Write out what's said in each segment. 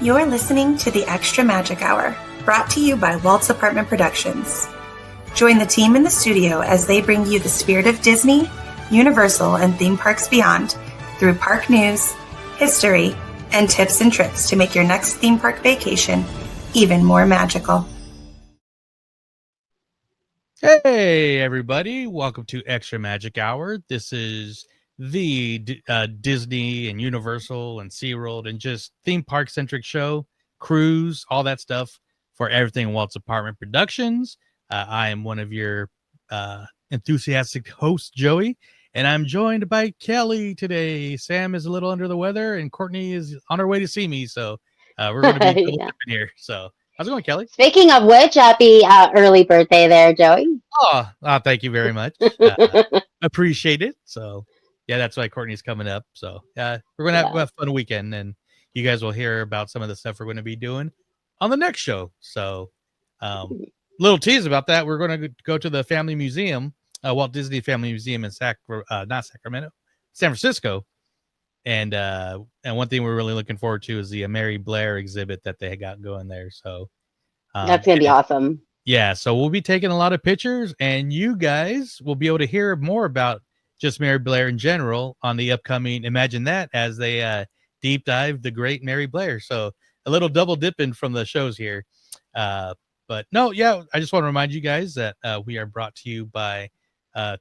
You're listening to the Extra Magic Hour, brought to you by Walt's Apartment Productions. Join the team in the studio as they bring you the spirit of Disney, Universal, and theme parks beyond through park news, history, and tips and tricks to make your next theme park vacation even more magical. Hey, everybody. Welcome to Extra Magic Hour. This is the Disney and Universal and SeaWorld and just theme park-centric show, cruise, all that stuff for everything Walt's Apartment Productions. I am one of your enthusiastic hosts, Joey, and I'm joined by Kelly today. Sam is a little under the weather, and Courtney is on her way to see me, so we're going to be double dipping here. So how's it going, Kelly? Speaking of which, happy early birthday there, Joey. Oh, thank you very much. Appreciate it. So, yeah, that's why Courtney's coming up. So, we're going to have a fun weekend, and you guys will hear about some of the stuff we're going to be doing on the next show. So, little tease about that. We're going to go to the Family Museum, Walt Disney Family Museum in San Francisco. And one thing we're really looking forward to is the Mary Blair exhibit that they got going there. So, that's going to be awesome. Yeah, so we'll be taking a lot of pictures, and you guys will be able to hear more about just Mary Blair in general on the upcoming Imagine That as they deep dive the great Mary Blair. So a little double dipping from the shows here. But no, yeah, I just want to remind you guys that we are brought to you by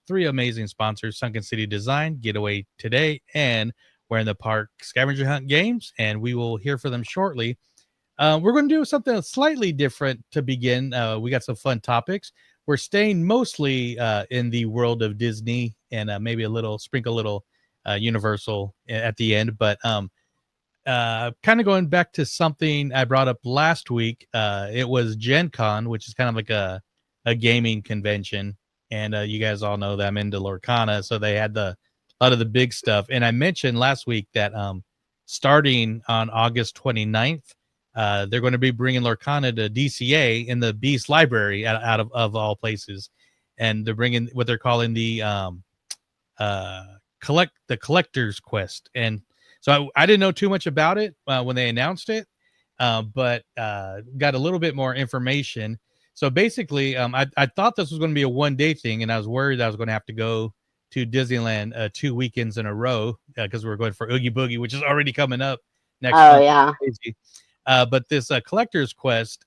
three amazing sponsors: Sunken City Design, Getaway Today, and We're in the Park Scavenger Hunt Games, and we will hear from them shortly. We're going to do something slightly different to begin. We got some fun topics. We're staying mostly in the world of Disney and maybe sprinkle a little Universal at the end. But kind of going back to something I brought up last week. It was Gen Con, which is kind of like a gaming convention. And you guys all know that I'm into Lorcana. So they had a lot of the big stuff. And I mentioned last week that starting on August 29th, they're going to be bringing Lorcana to DCA in the Beast Library out of all places, and they're bringing what they're calling the collector's quest. And so I didn't know too much about it when they announced it, but got a little bit more information. So basically, I thought this was going to be a one-day thing, and I was worried I was going to have to go to Disneyland 2 weekends in a row because we're going for Oogie Boogie, which is already coming up next month. Oh yeah. Crazy. But this collector's quest,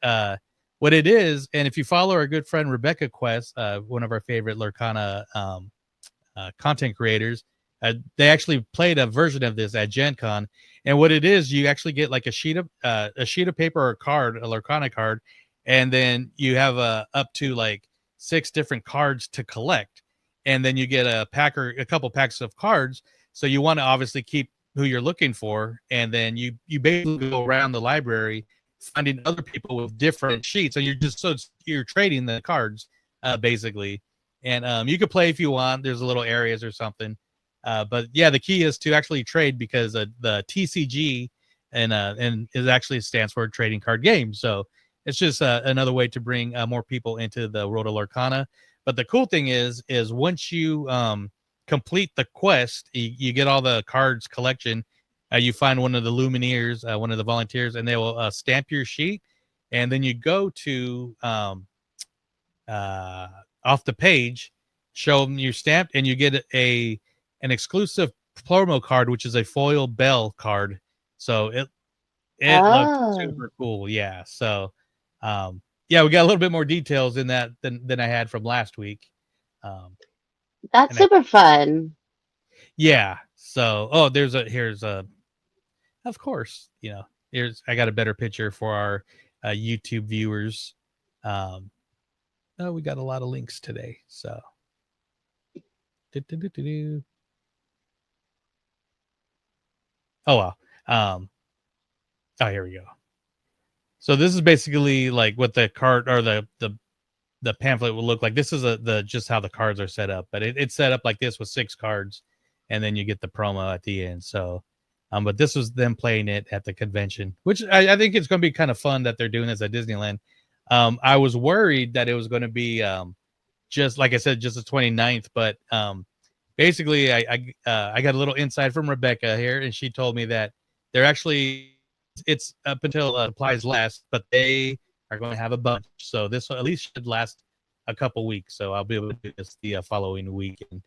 what it is, and if you follow our good friend Rebecca Quest, one of our favorite Lorcana content creators, they actually played a version of this at Gen Con. And what it is, you actually get like a sheet of paper or a card, a Lorcana card, and then you have up to like 6 different cards to collect. And then you get a couple packs of cards. So you want to obviously keep who you're looking for, and then you basically go around the library finding other people with different sheets, and you're trading the cards basically. And you could play if you want. There's a little areas or something, but yeah, the key is to actually trade, because the TCG and it actually stands for Trading Card Games. So it's just another way to bring more people into the world of Lorcana. But the cool thing is once you complete the quest, you get all the cards collection, you find one of the Lumineers, one of the volunteers, and they will stamp your sheet, and then you go to off the page, show them your stamp, and you get an exclusive promo card, which is a foil bell card. So it looks super cool. Yeah. So we got a little bit more details in that than I had from last week. That's super fun. Yeah. So, here's a, of course, I got a better picture for our YouTube viewers. We got a lot of links today. So, oh, well. Here we go. So this is basically like what the card or the pamphlet will look like. This is just how the cards are set up, but it's set up like this with 6 cards, and then you get the promo at the end. So, but this was them playing it at the convention, which I think it's going to be kind of fun that they're doing this at Disneyland. I was worried that it was going to be just like I said, just the 29th, but basically I got a little insight from Rebecca here, and she told me that they're actually it's up until supplies last, but they are going to have a bunch. So this at least should last a couple weeks. So I'll be able to do this the following weekend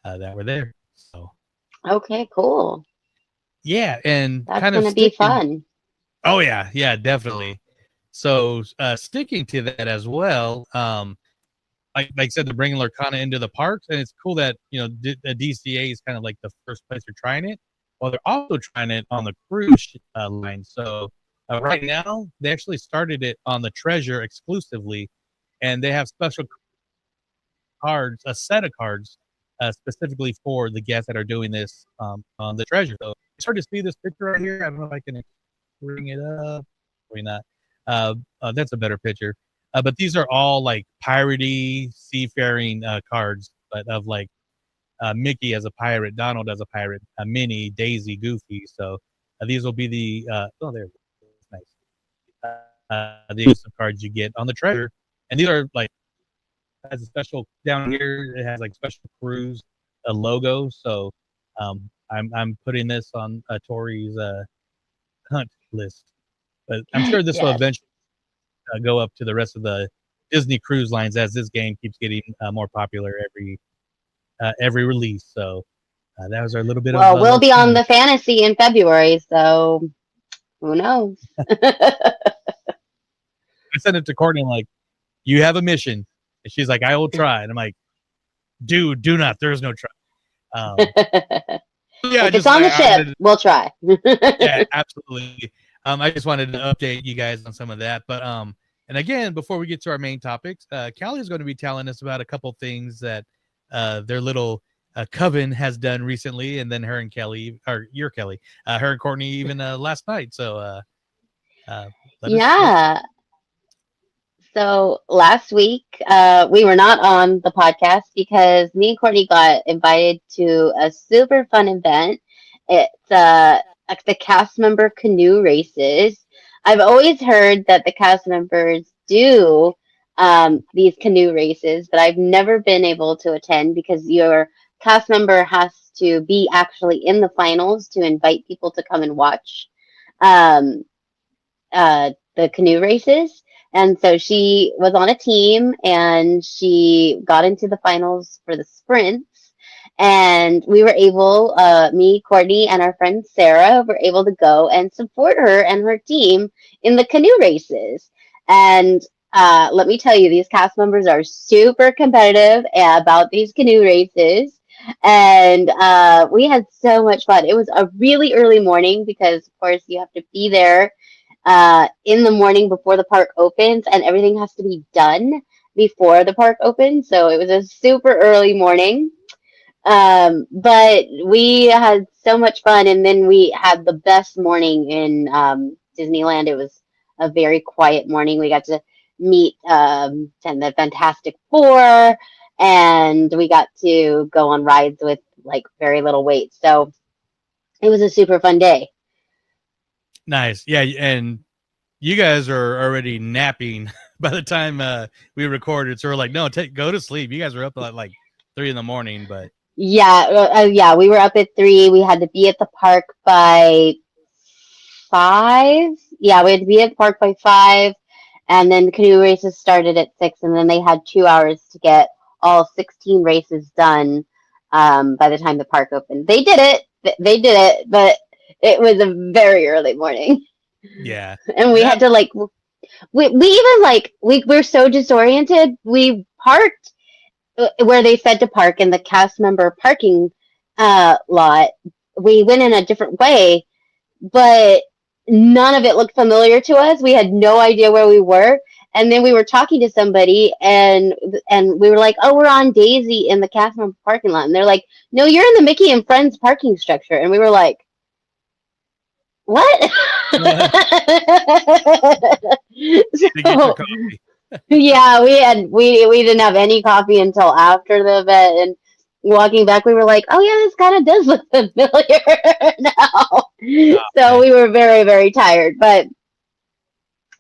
that we're there. So Okay, cool. yeah, and That's kind of gonna be sticking. fun. Oh yeah, definitely. So sticking to that as well. Like I said, they're bringing Lurkana into the parks, and it's cool that the DCA is kind of like the first place they're trying it. Well, they're also trying it on the cruise line. So right now, they actually started it on the Treasure exclusively, and they have special cards, a set of cards specifically for the guests that are doing this on the Treasure. So it's hard to see this picture right here. I don't know if I can bring it up. Probably not. That's a better picture. But these are all like piratey, seafaring cards, but of like Mickey as a pirate, Donald as a pirate, Minnie, Daisy, Goofy. So these will be the oh, there, nice. The exclusive cards you get on the Treasure, and these are like has a special down here. It has like special cruise a logo. So I'm putting this on Tori's hunt list, but I'm sure this will Yes. eventually go up to the rest of the Disney cruise lines as this game keeps getting more popular every release. So that was our little bit Well, of we'll be on the fantasy in February, so who knows? I sent it to Courtney. I'm like, you have a mission, and she's like, I will try, and I'm like, dude, do not. There is no try. Yeah, If it's on the ship, we'll try. Yeah, absolutely. I just wanted to update you guys on some of that, but and again, before we get to our main topics, Callie is going to be telling us about a couple things that their little coven has done recently, and then her and Kelly, or your Kelly, her and Courtney, even last night. So, Yeah. So last week, we were not on the podcast because me and Courtney got invited to a super fun event. It's like the cast member canoe races. I've always heard that the cast members do these canoe races, but I've never been able to attend because your cast member has to be actually in the finals to invite people to come and watch. Um, the canoe races. And so she was on a team and she got into the finals for the sprints. And we were able, me, Courtney, and our friend Sarah were able to go and support her and her team in the canoe races. And let me tell you, these cast members are super competitive about these canoe races. And we had so much fun. It was a really early morning because, of course, you have to be there in the morning before the park opens, and everything has to be done before the park opens. So it was a super early morning. But we had so much fun, and then we had the best morning in Disneyland. It was a very quiet morning. We got to meet the Fantastic Four, and we got to go on rides with like very little wait. So it was a super fun day. Nice. Yeah, and you guys are already napping by the time we recorded. So we're like, no, go to sleep. You guys are up at like 3 a.m, but yeah, we were up at 3. We had to be at the park by 5. Yeah, we had to be at the park by 5, and then the canoe races started at 6, and then they had 2 hours to get all 16 races done by the time the park opened. They did it. They did it, but it was a very early morning. yeah, And we had to like we even like we're so disoriented. We parked where they said to park in the cast member parking lot. We went in a different way, but none of it looked familiar to us. We had no idea where we were. And then we were talking to somebody and we were like, oh, we're on Daisy in the cast member parking lot. And they're like, no, you're in the Mickey and Friends parking structure. And we were like, what? So, yeah, we didn't have any coffee until after the event, and walking back, we were like, oh yeah, this kind of does look familiar now. So we were very, very tired, but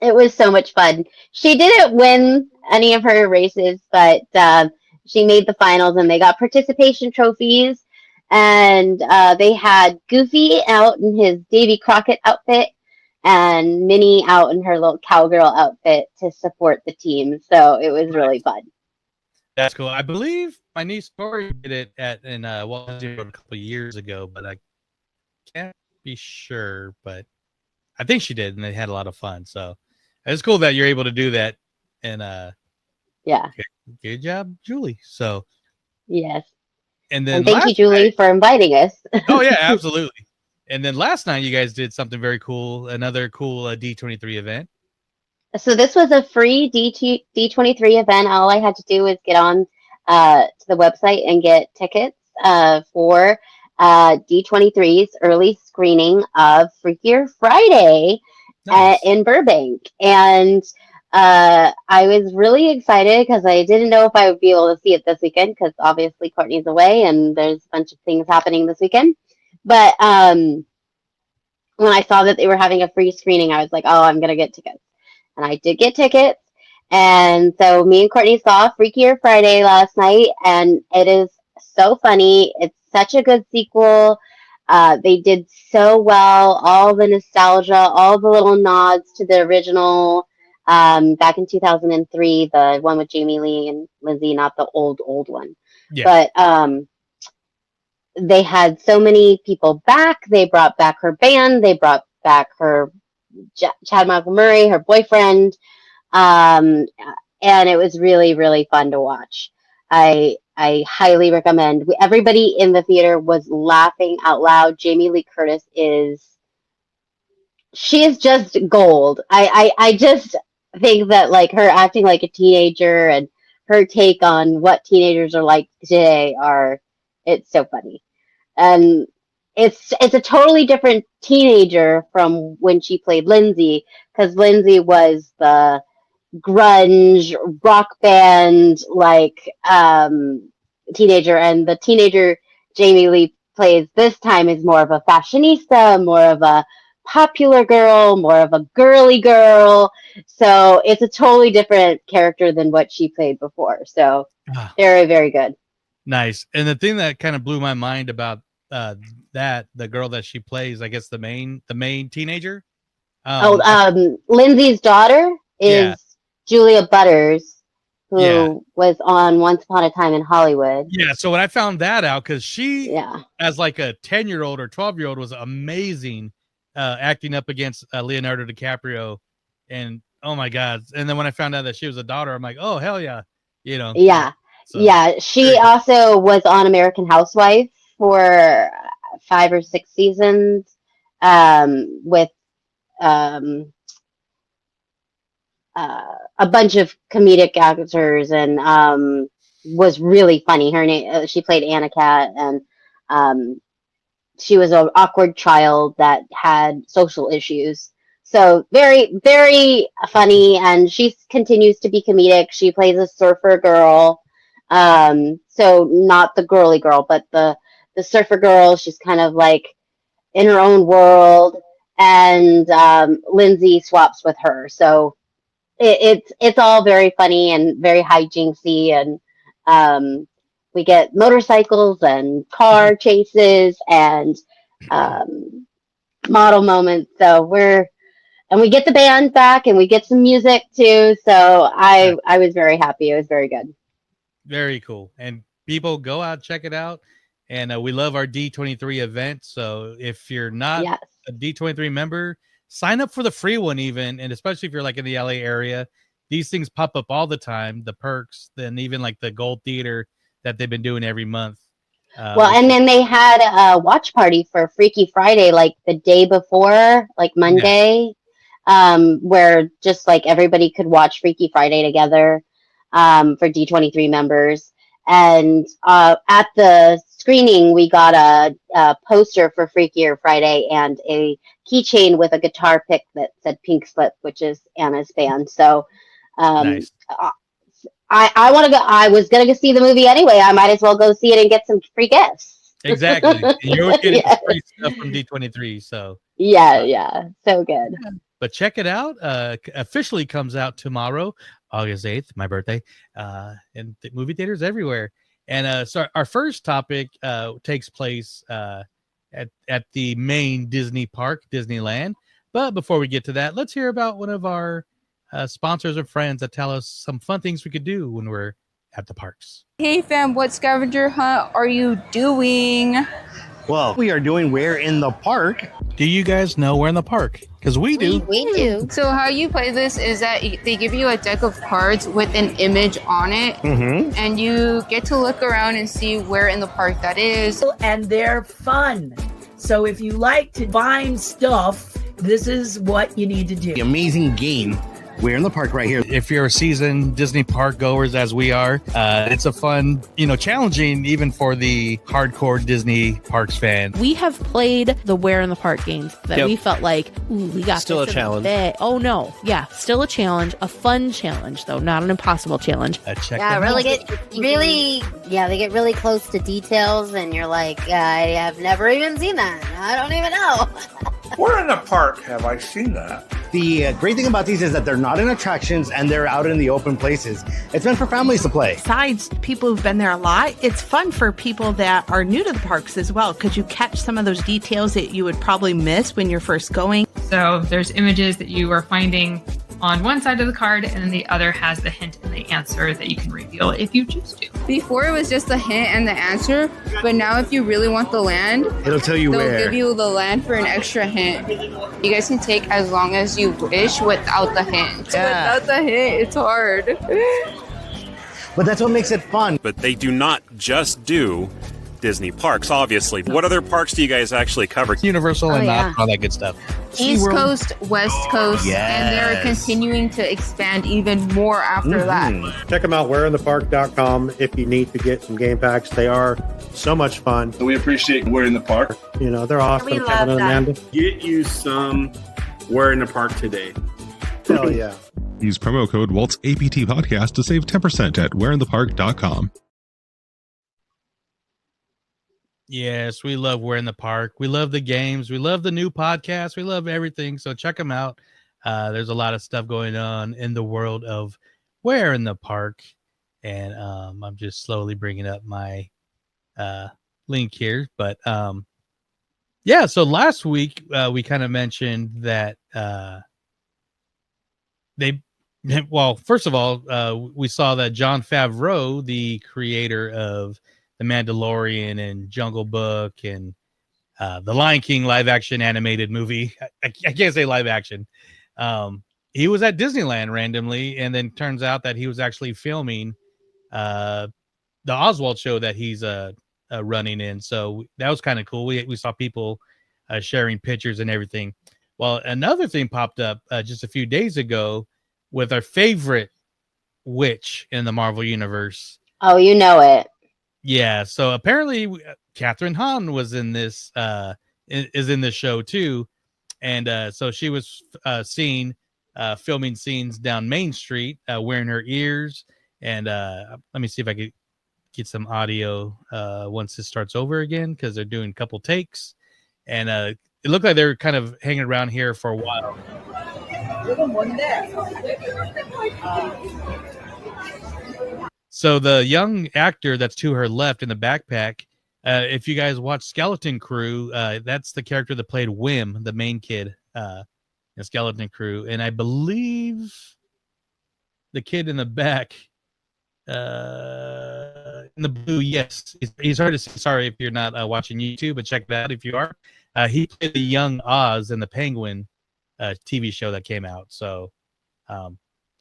it was so much fun. She didn't win any of her races, but she made the finals, and they got participation trophies. And they had Goofy out in his Davy Crockett outfit, and Minnie out in her little cowgirl outfit to support the team. So it was really fun. That's cool. I believe my niece Tori did it in Walt Disney World a couple of years ago, but I can't be sure. But I think she did, and they had a lot of fun. So it's cool that you're able to do that. And Yeah. good job, Julie. So Yes. and then And thank you, Julie, for inviting us. Oh yeah, absolutely. And then last night you guys did something very cool, another cool D23 event. So this was a free D23 event. All I had to do was get on to the website and get tickets for D23's early screening of Freakier Friday Nice. in Burbank. And I was really excited because I didn't know if I would be able to see it this weekend because obviously Courtney's away and there's a bunch of things happening this weekend. But when I saw that they were having a free screening, I was like, oh, I'm going to get tickets. And I did get tickets. And so me and Courtney saw Freakier Friday last night, and it is so funny. It's such a good sequel. They did so well. All the nostalgia, all the little nods to the original back in 2003, the one with Jamie Lee and Lindsay, not the old one. Yeah. But they had so many people back. They brought back her band. They brought back her Chad Michael Murray, her boyfriend, and it was really, really fun to watch. I highly recommend. Everybody in the theater was laughing out loud. Jamie Lee Curtis she is just gold. I just think that like her acting like a teenager and her take on what teenagers are like today it's so funny. And it's a totally different teenager from when she played Lindsay, because Lindsay was the grunge rock band teenager, and the teenager Jamie Lee plays this time is more of a fashionista, more of a popular girl, more of a girly girl. So it's a totally different character than what she played before. So very, very good. Nice. And the thing that kind of blew my mind about the girl that she plays, I guess the main teenager. Lindsay's daughter is Julia Butters, who was on Once Upon a Time in Hollywood. Yeah. So when I found that out, because she, as like a 10-year-old or 12-year-old, was amazing acting up against Leonardo DiCaprio, and oh my god! And then when I found out that she was a daughter, I'm like, oh hell yeah, you know. Yeah. So, yeah. She also was on American Housewife for 5 or 6 seasons with a bunch of comedic actors, and was really funny. Her name, she played Anna Cat, and she was an awkward child that had social issues. So very, very funny, and she continues to be comedic. She plays a surfer girl, so not the girly girl, but the surfer girl. She's kind of like in her own world, and Lindsay swaps with her. So it's all very funny and very hijinksy, and we get motorcycles and car chases and model moments. So we get the band back and we get some music too. So I was very happy. It was very good. Very cool. And people go out, check it out. And we love our D23 event. So if you're not a D23 member, sign up for the free one even. And especially if you're like in the LA area, these things pop up all the time. The perks, then even like the Gold Theater that they've been doing every month. And then they had a watch party for Freaky Friday, like the day before, like Monday, where just like everybody could watch Freaky Friday together for D23 members. And at the screening, we got a poster for Freakier Friday and a keychain with a guitar pick that said Pink Slip, which is Anna's band. So nice. I want to go. I was going to go see the movie anyway. I might as well go see it and get some free gifts. Exactly. You're getting free stuff from D23. So yeah. So good. But check it out. Officially comes out tomorrow, August 8th, my birthday, in movie theaters everywhere. And so our first topic takes place at the main Disney park, Disneyland. But before we get to that, let's hear about one of our sponsors or friends that tell us some fun things we could do when we're at the parks. Hey fam, what scavenger hunt are you doing? Well, we are doing Where in the Park. Do you guys know Where in the Park? Because we do. We do. So how you play this is that they give you a deck of cards with an image on it, and you get to look around and see where in the park that is. And they're fun. So if you like to find stuff, this is what you need to do. The amazing game, Where in the Park, right here. If you're a seasoned Disney park goers as we are, it's a fun, challenging even for the hardcore Disney parks fan. We have played the Where in the Park games that we felt like, ooh, we got still this a in challenge. the bag. Oh no, yeah, still a challenge, a fun challenge though, not an impossible challenge. Check Yeah, them out. they get really close to details, and you're like, I have never even seen that. I don't even know. Where in the park have I seen that? The great thing about these is that they're not in attractions and they're out in the open places. It's meant for families to play. Besides people who've been there a lot, it's fun for people that are new to the parks as well, because you catch some of those details that you would probably miss when you're first going. So there's images that you are finding on one side of the card, and then the other has the hint and the answer that you can reveal if you choose to. Before it was just the hint and the answer, but now if you really want the land, It'll tell you they'll where. give you the land for an extra hint. You guys can take as long as you wish without the hint. Yeah. Without the hint, it's hard. But that's what makes it fun. But they do not just do Disney parks, obviously. What other parks do you guys actually cover? Universal and not all that good stuff. East Coast, West Coast, and they're Yes. continuing to expand even more after that. Check them out, whereinthepark.com, if you need to get some game packs. They are so much fun. We appreciate Where in the Park. They're awesome. We love Kevin and that. Amanda. Get you some Where in the Park today. Hell yeah. Use promo code Walt's APT Podcast to save 10% at whereinthepark.com. Yes, we love Where in the Park. We love the games. We love the new podcast. We love everything. So check them out. There's a lot of stuff going on in the world of Where in the Park. And I'm just slowly bringing up my link here. But yeah, so last week we kind of mentioned that first of all, we saw that Jon Favreau, the creator of The Mandalorian and Jungle Book and the Lion King live action animated movie. I can't say live action. He was at Disneyland randomly, and then turns out that he was actually filming the Oswald show that he's running in. So that was kind of cool. We saw people sharing pictures and everything. Well, another thing popped up just a few days ago with our favorite witch in the Marvel Universe. Oh, you know it. Yeah, so apparently Catherine Hahn was in this is in this show too, and so she was seen filming scenes down Main Street, wearing her ears. And let me see if I could get some audio once this starts over again, because they're doing a couple takes, and it looked like they're kind of hanging around here for a while. So the young actor that's to her left in the backpack, if you guys watch Skeleton Crew, that's the character that played Wim, the main kid in Skeleton Crew. And I believe the kid in the back, in the blue, yes, he's hard to see. Sorry if you're not watching YouTube, but check that out if you are. He played the young Oz in the Penguin TV show that came out. So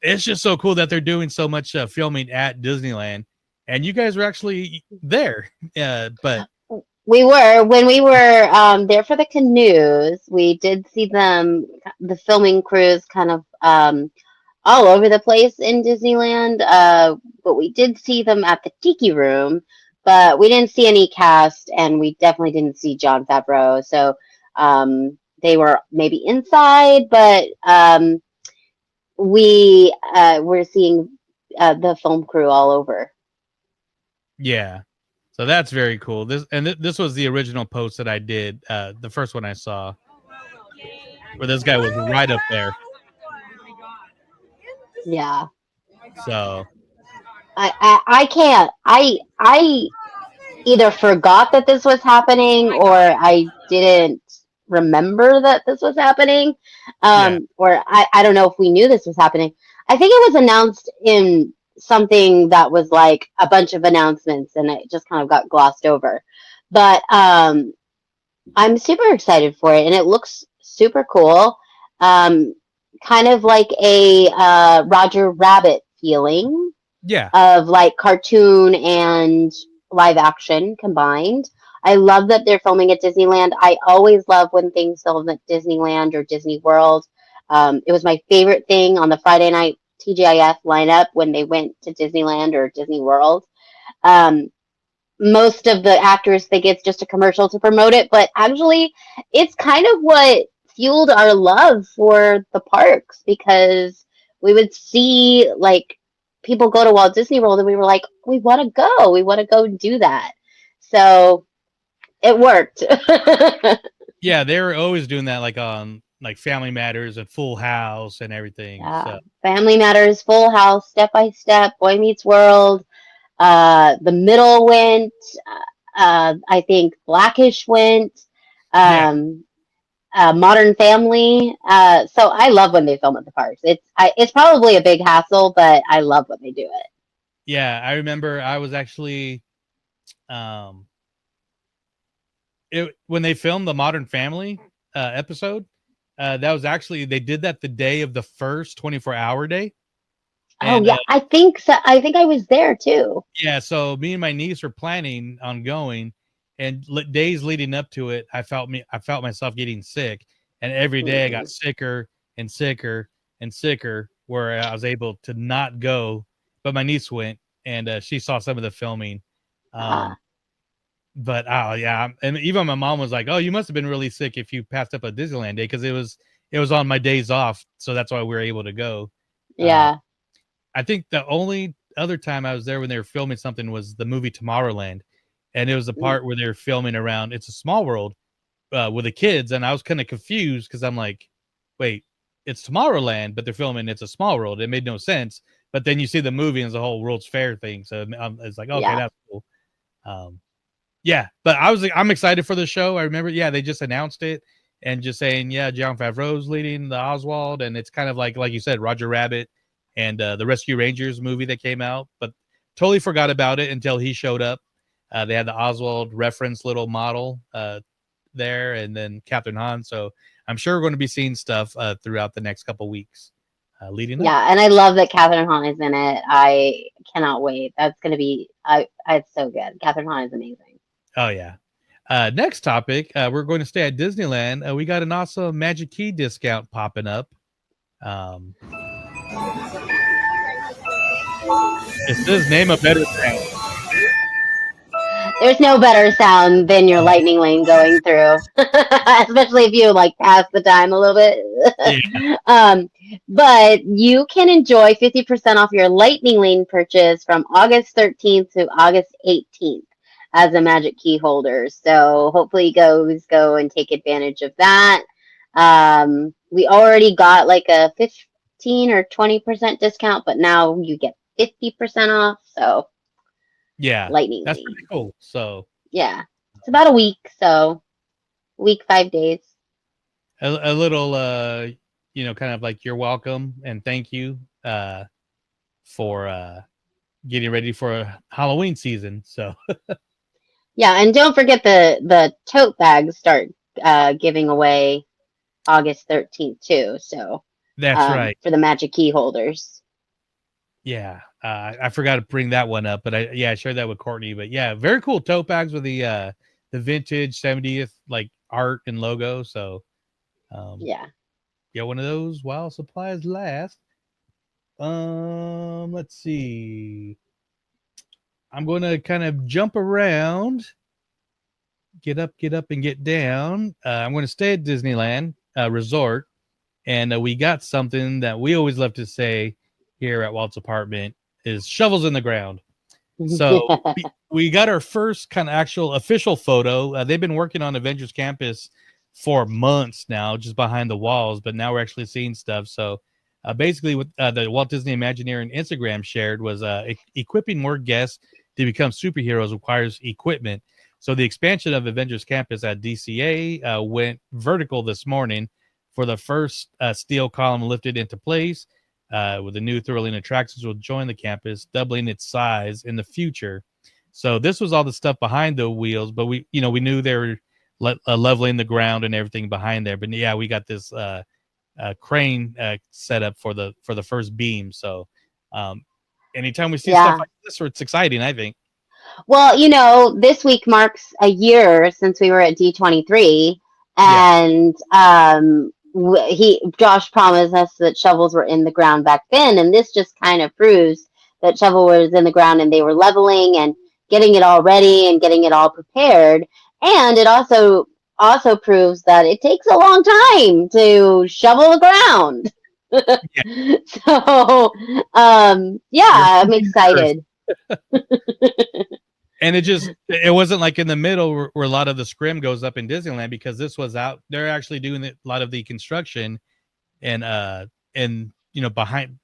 it's just so cool that they're doing so much filming at Disneyland, and you guys were actually there. But we were when we were there for the canoes. We did see them, the filming crews, kind of all over the place in Disneyland. But we did see them at the Tiki Room, but we didn't see any cast, and we definitely didn't see Jon Favreau. So they were maybe inside, but we were seeing the film crew all over. Yeah, so that's very cool. This was the original post that I did, the first one I saw, where this guy was right up there. Yeah. So I can't. I either forgot that this was happening, or I didn't remember that this was happening. Or I don't know if we knew this was happening. I think it was announced in something that was like a bunch of announcements and it just kind of got glossed over. But I'm super excited for it and it looks super cool. Kind of like a Roger Rabbit feeling. Yeah. Of like cartoon and live action combined. I love that they're filming at Disneyland. I always love when things film at Disneyland or Disney World. It was my favorite thing on the Friday night TGIF lineup when they went to Disneyland or Disney World. Most of the actors think it's just a commercial to promote it, but actually it's kind of what fueled our love for the parks because we would see like people go to Walt Disney World and we were like, we want to go do that. So it worked. Yeah, they were always doing that, like on like Family Matters and Full House and everything. Yeah. So. Family Matters, Full House, Step by Step, Boy Meets World. The Middle went. I think Blackish went. Modern Family. So I love when they film at the parks. It's probably a big hassle, but I love when they do it. Yeah, I remember I was actually, when they filmed the Modern Family episode, that was actually, they did that the day of the first 24-hour day. And, I think so. I think I was there too. Yeah, so me and my niece were planning on going, and days leading up to it, I felt myself getting sick, and every day I got sicker and sicker and sicker, where I was able to not go. But my niece went, and she saw some of the filming. But yeah, and even my mom was like, "Oh, you must have been really sick if you passed up a Disneyland day," because it was on my days off, so that's why we were able to go. Yeah. I think the only other time I was there when they were filming something was the movie Tomorrowland. And it was the part where they were filming around It's a Small World with the kids. And I was kind of confused because I'm like, wait, it's Tomorrowland, but they're filming It's a Small World. It made no sense. But then you see the movie and it's a whole World's Fair thing. So it's like, okay, that's cool. Yeah, but I'm excited for the show. I remember, they just announced it and just saying, Jon Favreau's leading the Oswald. And it's kind of like you said, Roger Rabbit and the Rescue Rangers movie that came out. But totally forgot about it until he showed up. They had the Oswald reference little model there, and then Captain Han. So I'm sure we're going to be seeing stuff throughout the next couple weeks leading up. Yeah, and I love that Catherine Hahn is in it. I cannot wait. That's going to be it's so good. Catherine Hahn is amazing. Oh, yeah. Next topic, we're going to stay at Disneyland. We got an awesome Magic Key discount popping up. It says name a better sound. There's no better sound than your lightning lane going through, especially if you like pass the time a little bit. But you can enjoy 50% off your lightning lane purchase from August 13th to August 18th as a Magic Key holder. So hopefully you go and take advantage of that. We already got like a 15 or 20% discount, but now you get 50% off. So lightning that's lane. pretty cool. So it's about a week. So week, 5 days. A little, kind of like you're welcome and thank you for getting ready for Halloween season. So and don't forget the tote bags start giving away August 13th too. So that's right for the Magic Key holders. I forgot to bring that one up, but I shared that with Courtney. But very cool tote bags with the vintage 70th like art and logo. So get one of those while supplies last. Let's see. I'm going to kind of jump around, get up and get down. I'm going to stay at Disneyland Resort, and we got something that we always love to say here at Walt's Apartment is shovels in the ground. So we got our first kind of actual official photo. They've been working on Avengers Campus for months now, just behind the walls, but now we're actually seeing stuff. So basically what the Walt Disney Imagineering Instagram shared was equipping more guests to become superheroes requires equipment. So the expansion of Avengers Campus at DCA went vertical this morning for the first steel column lifted into place. With the new thrilling attractions will join the campus, doubling its size in the future. So this was all the stuff behind the wheels, but we knew they were leveling the ground and everything behind there. But yeah, we got this crane set up for the first beam. So anytime we see stuff like this, it's exciting, I think. Well, this week marks a year since we were at D23, and Josh promised us that shovels were in the ground back then, and this just kind of proves that shovel was in the ground and they were leveling and getting it all ready and getting it all prepared. And it also proves that it takes a long time to shovel the ground. So I'm excited. And it wasn't like in the middle where a lot of the scrim goes up in Disneyland, because this was out. They're actually doing a lot of the construction and behind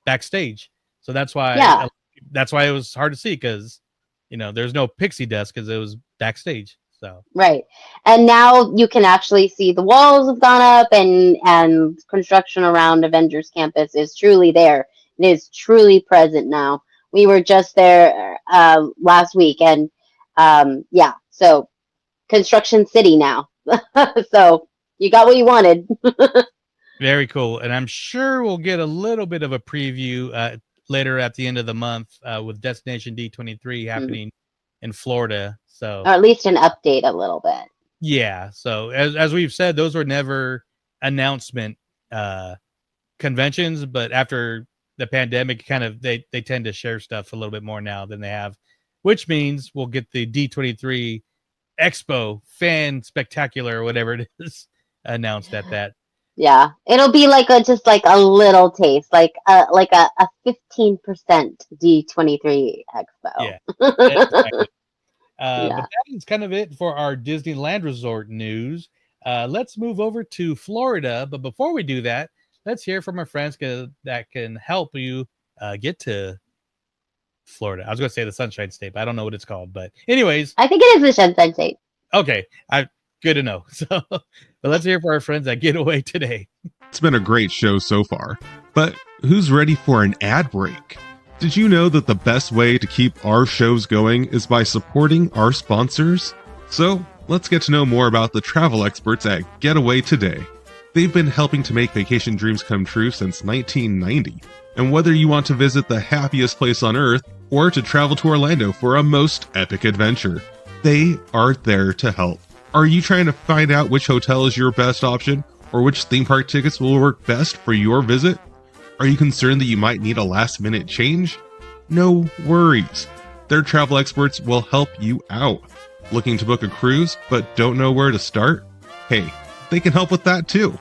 backstage. So that's why it was hard to see, because there's no pixie dust because it was backstage. So right, and now you can actually see the walls have gone up, and construction around Avengers Campus is truly there. It is truly present now. We were just there last week, and so Construction City now. So you got what you wanted. Very cool, and I'm sure we'll get a little bit of a preview later at the end of the month with Destination D23 happening in Florida. So, or at least an update a little bit. Yeah. So as we've said, those were never announcement conventions, but after the pandemic, kind of they tend to share stuff a little bit more now than they have, which means we'll get the D23 Expo Fan Spectacular or whatever it is announced at that. Yeah, it'll be just a little taste, like a 15% D23 Expo. Yeah, exactly. But that is kind of it for our Disneyland Resort news. Let's move over to Florida. But before we do that, let's hear from our friends that can help you get to Florida. I was going to say the Sunshine State, but I don't know what it's called. But anyways, I think it is the Sunshine State. Okay, good to know. So, but let's hear from our friends at Getaway Today. It's been a great show so far, but who's ready for an ad break? Did you know that the best way to keep our shows going is by supporting our sponsors? So, let's get to know more about the travel experts at Getaway Today. They've been helping to make vacation dreams come true since 1990. And whether you want to visit the happiest place on earth or to travel to Orlando for a most epic adventure, they are there to help. Are you trying to find out which hotel is your best option or which theme park tickets will work best for your visit? Are you concerned that you might need a last-minute change? No worries. Their travel experts will help you out. Looking to book a cruise but don't know where to start? Hey, they can help with that too.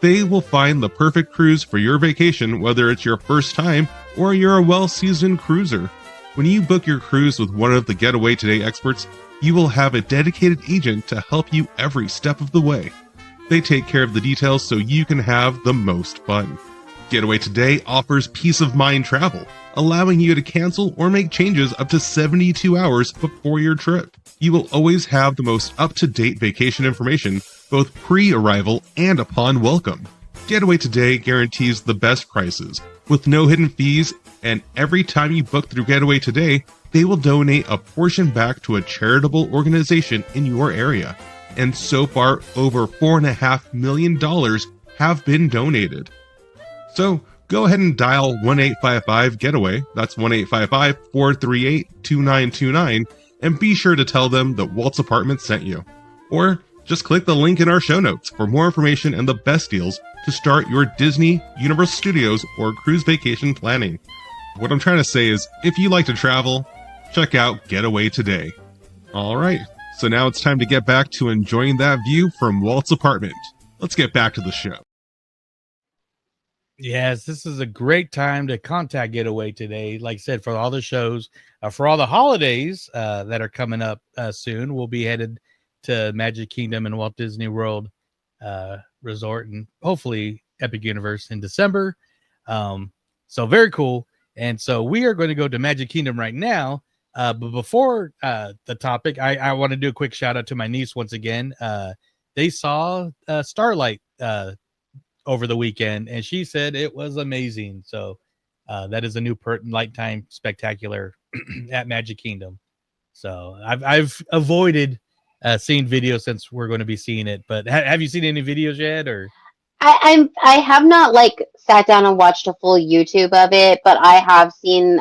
They will find the perfect cruise for your vacation, whether it's your first time or you're a well-seasoned cruiser. When you book your cruise with one of the Getaway Today experts, you will have a dedicated agent to help you every step of the way. They take care of the details so you can have the most fun. Getaway Today offers peace of mind travel, allowing you to cancel or make changes up to 72 hours before your trip. You will always have the most up-to-date vacation information, both pre-arrival and upon welcome. Getaway Today guarantees the best prices, with no hidden fees, and every time you book through Getaway Today, they will donate a portion back to a charitable organization in your area. And so far, over $4.5 million have been donated. So go ahead and dial 1-855-GETAWAY, that's 1-855-438-2929, and be sure to tell them that Walt's Apartments sent you. Or just click the link in our show notes for more information and the best deals to start your Disney, Universal Studios, or cruise vacation planning. What I'm trying to say is, if you like to travel, check out Getaway Today. Alright, so now it's time to get back to enjoying that view from Walt's apartment. Let's get back to the show. Yes, this is a great time to contact Getaway Today. Like I said, for all the shows, for all the holidays that are coming up soon, we'll be headed to Magic Kingdom and Walt Disney World Resort, and hopefully Epic Universe in December. So very cool. And so we are going to go to Magic Kingdom right now But before the topic, I want to do a quick shout out to my niece once again. They saw Starlight over the weekend, and she said it was amazing. So that is a new nighttime spectacular at Magic Kingdom. So I've avoided seeing videos since we're going to be seeing it. But have you seen any videos yet? Or I have not like sat down and watched a full YouTube of it, but I have seen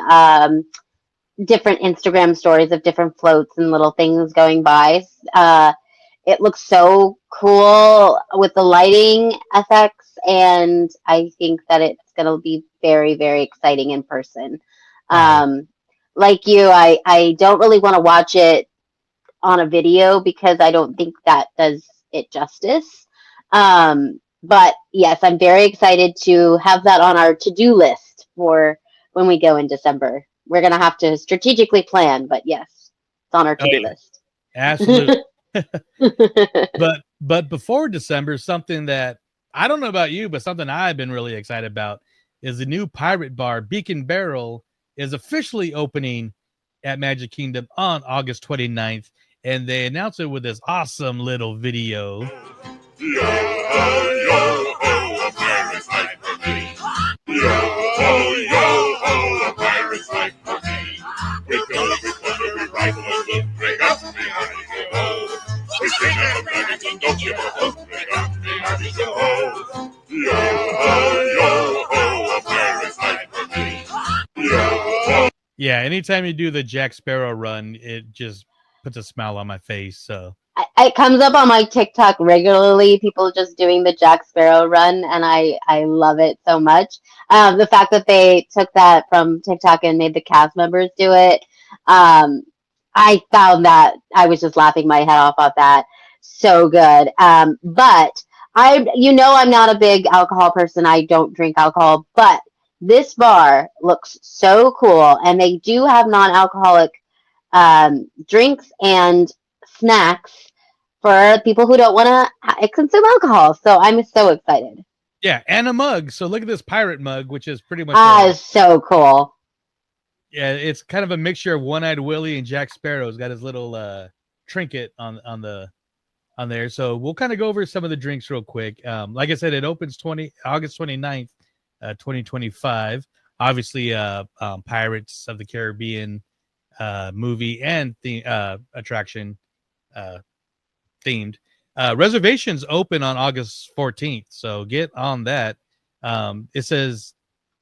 different Instagram stories of different floats and little things going by. It looks so cool with the lighting effects, and I think that it's going to be very, very exciting in person. Like you, I don't really want to watch it on a video because I don't think that does it justice. But yes, I'm very excited to have that on our to-do list for when we go in December. We're going to have to strategically plan, but yes, it's on our to-do list. Absolutely. But before December, something that I don't know about you, but something I've been really excited about is the new pirate bar, Beacon Barrel, is officially opening at Magic Kingdom on August 29th. And they announced it with this awesome little video. A pirate's life for me. A pirate's life for me. With guns, with thunder, with rifle and loot, bring up behind the hole. We sing out dragons and don't give a hoot, bring up behind the hole. A pirate's life for me. Yeah, anytime you do the Jack Sparrow run, it just puts a smile on my face. So it comes up on my TikTok regularly, people just doing the Jack Sparrow run, and I love it so much. The fact that they took that from TikTok and made the cast members do it, I found that I was just laughing my head off at that. So good. But I'm not a big alcohol person. I don't drink alcohol, but this bar looks so cool, and they do have non-alcoholic drinks and snacks for people who don't want to consume alcohol. So I'm so excited. Yeah, and a mug. So look at this pirate mug, which is pretty much so cool. Yeah, it's kind of a mixture of One-Eyed Willie and Jack Sparrow's got his little trinket on there. So we'll kind of go over some of the drinks real quick. Like I said, it opens August 29th, 2025. Obviously, Pirates of the Caribbean movie and the attraction themed. Reservations open on August 14th, so get on that. It says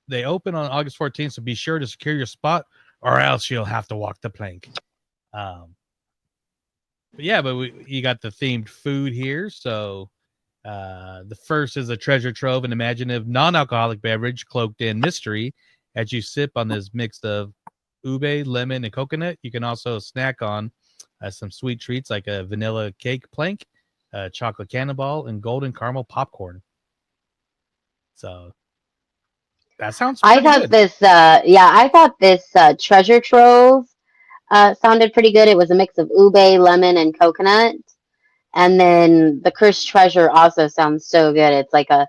they open on August 14th, so be sure to secure your spot or else you'll have to walk the plank. But you got the themed food here. So the first is a treasure trove, an imaginative non-alcoholic beverage cloaked in mystery as you sip on this mix of ube, lemon, and coconut. You can also snack on some sweet treats like a vanilla cake plank, chocolate cannonball, and golden caramel popcorn. So that sounds pretty good. I thought this treasure trove sounded pretty good. It was a mix of ube, lemon, and coconut. And then the cursed treasure also sounds so good. It's like a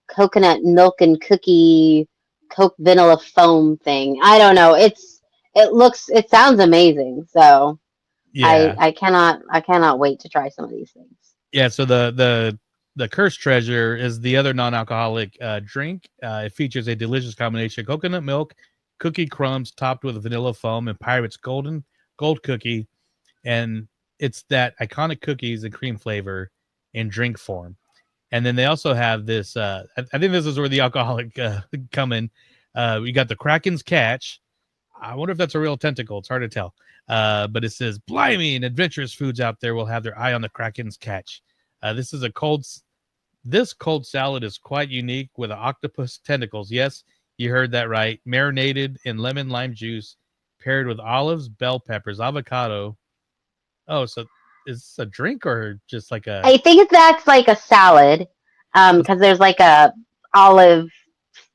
coconut milk and cookie Coke vanilla foam thing. I don't know. It sounds amazing. So yeah, I cannot wait to try some of these things. Yeah. So the cursed treasure is the other non-alcoholic drink. It features a delicious combination of coconut milk, cookie crumbs topped with vanilla foam, and Pirate's gold cookie. And it's that iconic cookies and cream flavor in drink form. And then they also have this, I think this is where the alcoholic come in. We got the Kraken's Catch. I wonder if that's a real tentacle. It's hard to tell. But it says, blimey, and adventurous foods out there will have their eye on the Kraken's Catch. This cold salad is quite unique with octopus tentacles. Yes, you heard that right. Marinated in lemon lime juice, paired with olives, bell peppers, avocado. Oh, so is this a drink or just like a... I think that's like a salad, because there's like a olive...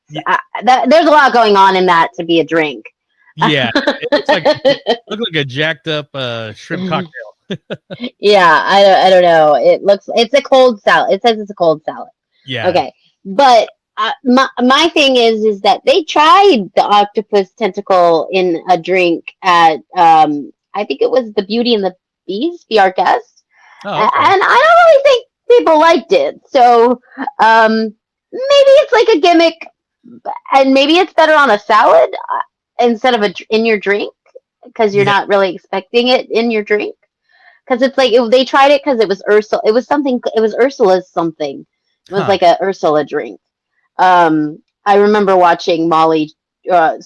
there's a lot going on in that to be a drink. Yeah, it looks like a jacked up shrimp cocktail. Yeah, I don't know. It's a cold salad. It says it's a cold salad. Yeah. Okay, but my thing is that they tried the octopus tentacle in a drink at I think it was the Beauty and the Beast, Be Our Guest, Oh, okay. and I don't really think people liked it. So maybe it's like a gimmick, and maybe it's better on a salad instead of in your drink, because you're not really expecting it in your drink. Because it's like they tried it because it was Ursula. It was something. It was Ursula's something. It was like a Ursula drink. I remember watching Molly. I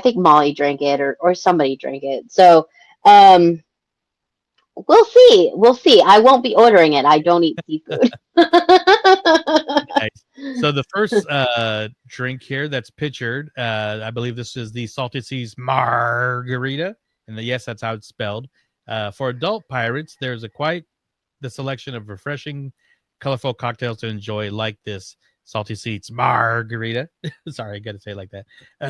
think Molly drank it, or somebody drank it. So we'll see. We'll see. I won't be ordering it. I don't eat seafood. Nice. So the first drink here that's pictured, I believe this is the Salted Seas Margarita, and yes, that's how it's spelled. For adult pirates, there's quite the selection of refreshing, colorful cocktails to enjoy, like this Salty Seas Margarita. Sorry, I got to say it like that.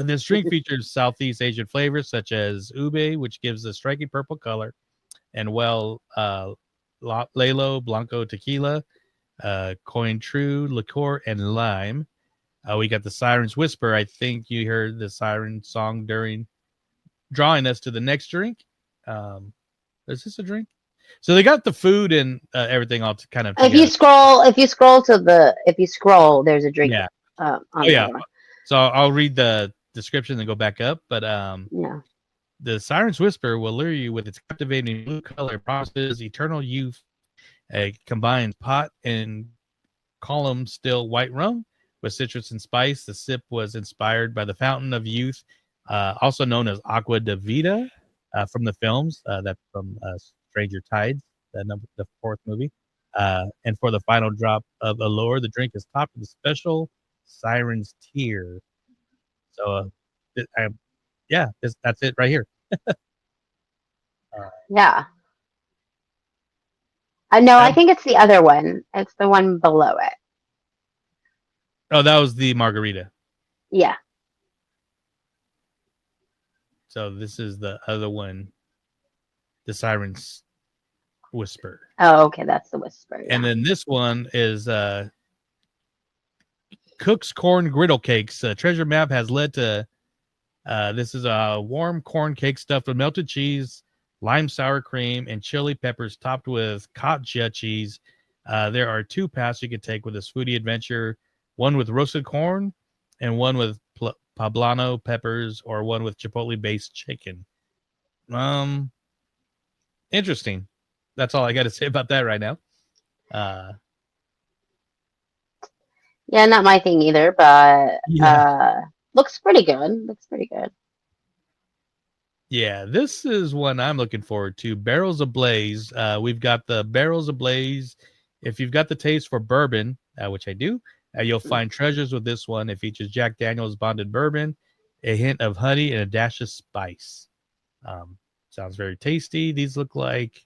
This drink features Southeast Asian flavors such as ube, which gives a striking purple color, and Lalo Blanco tequila, Cointreau liqueur, and lime. We got the Siren's Whisper. I think you heard the siren song drawing us to the next drink. Is this a drink? So they got the food and everything all kind of together. If you scroll, there's a drink. Yeah. Yeah. So I'll read the description and go back up. But the Siren's Whisper will lure you with its captivating blue color, promises eternal youth. It combines pot and column still white rum with citrus and spice. The sip was inspired by the Fountain of Youth, also known as Aqua de Vida, from the films. That's from Stranger Tides, the fourth movie. And for the final drop of Allure, the drink is topped with a special Siren's Tear. So, that's it right here. Yeah. No, I think it's the other one. It's the one below it. Oh, that was the margarita. Yeah. So this is the other one, the Siren's Whisper. Oh, okay, that's the Whisper. Yeah. And then this one is Cook's Corn Griddle Cakes. Treasure Map has led to this is a warm corn cake stuffed with melted cheese, lime sour cream, and chili peppers topped with cotija cheese. There are 2 paths you can take with this foodie adventure, one with roasted corn and one with poblano peppers, or one with chipotle-based chicken. Interesting. That's all I got to say about that right now. Yeah, not my thing either, but looks pretty good. Yeah, this is one I'm looking forward to. Barrels Ablaze. We've got the Barrels Ablaze. If you've got the taste for bourbon, which I do, you'll find treasures with this one. It features Jack Daniel's bonded bourbon, a hint of honey, and a dash of spice. Sounds very tasty. These look like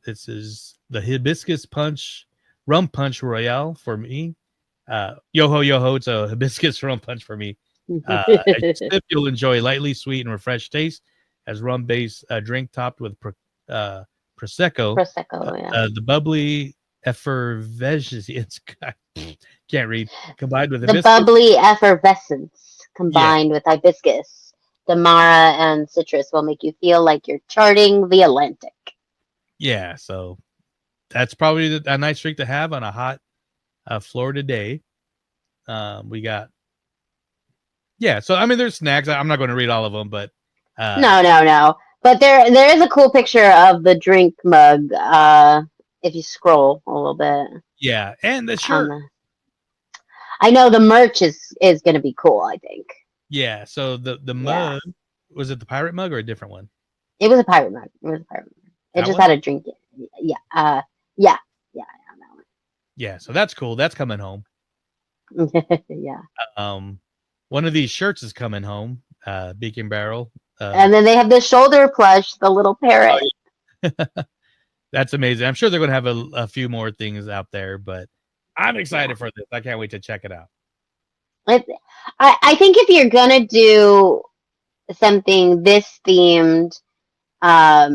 this is the hibiscus rum punch royale for me. Yo ho, it's a hibiscus rum punch for me. You'll enjoy lightly sweet and refreshed taste as rum-based drink topped with prosecco. The bubbly effervescence. Can't read. Combined with the bubbly effervescence combined with hibiscus, Damara, and citrus will make you feel like you're charting the Atlantic. Yeah, so that's probably a nice drink to have on a hot Florida day. We got, so I mean, there's snacks. I'm not going to read all of them, but no. But there is a cool picture of the drink mug. If you scroll a little bit. Yeah, and the shirt. I know the merch is going to be cool, I think. Yeah, so the mug, was it the pirate mug or a different one? It was a pirate mug. It just had a drink. Yeah. That one. Yeah, so that's cool. That's coming home. Yeah. One of these shirts is coming home. Beacon Barrel. And then they have the shoulder plush, the little parrot. Oh, yeah. That's amazing. I'm sure they're going to have a few more things out there, but I'm excited for this. I can't wait to check it out. I think if you're going to do something this themed, I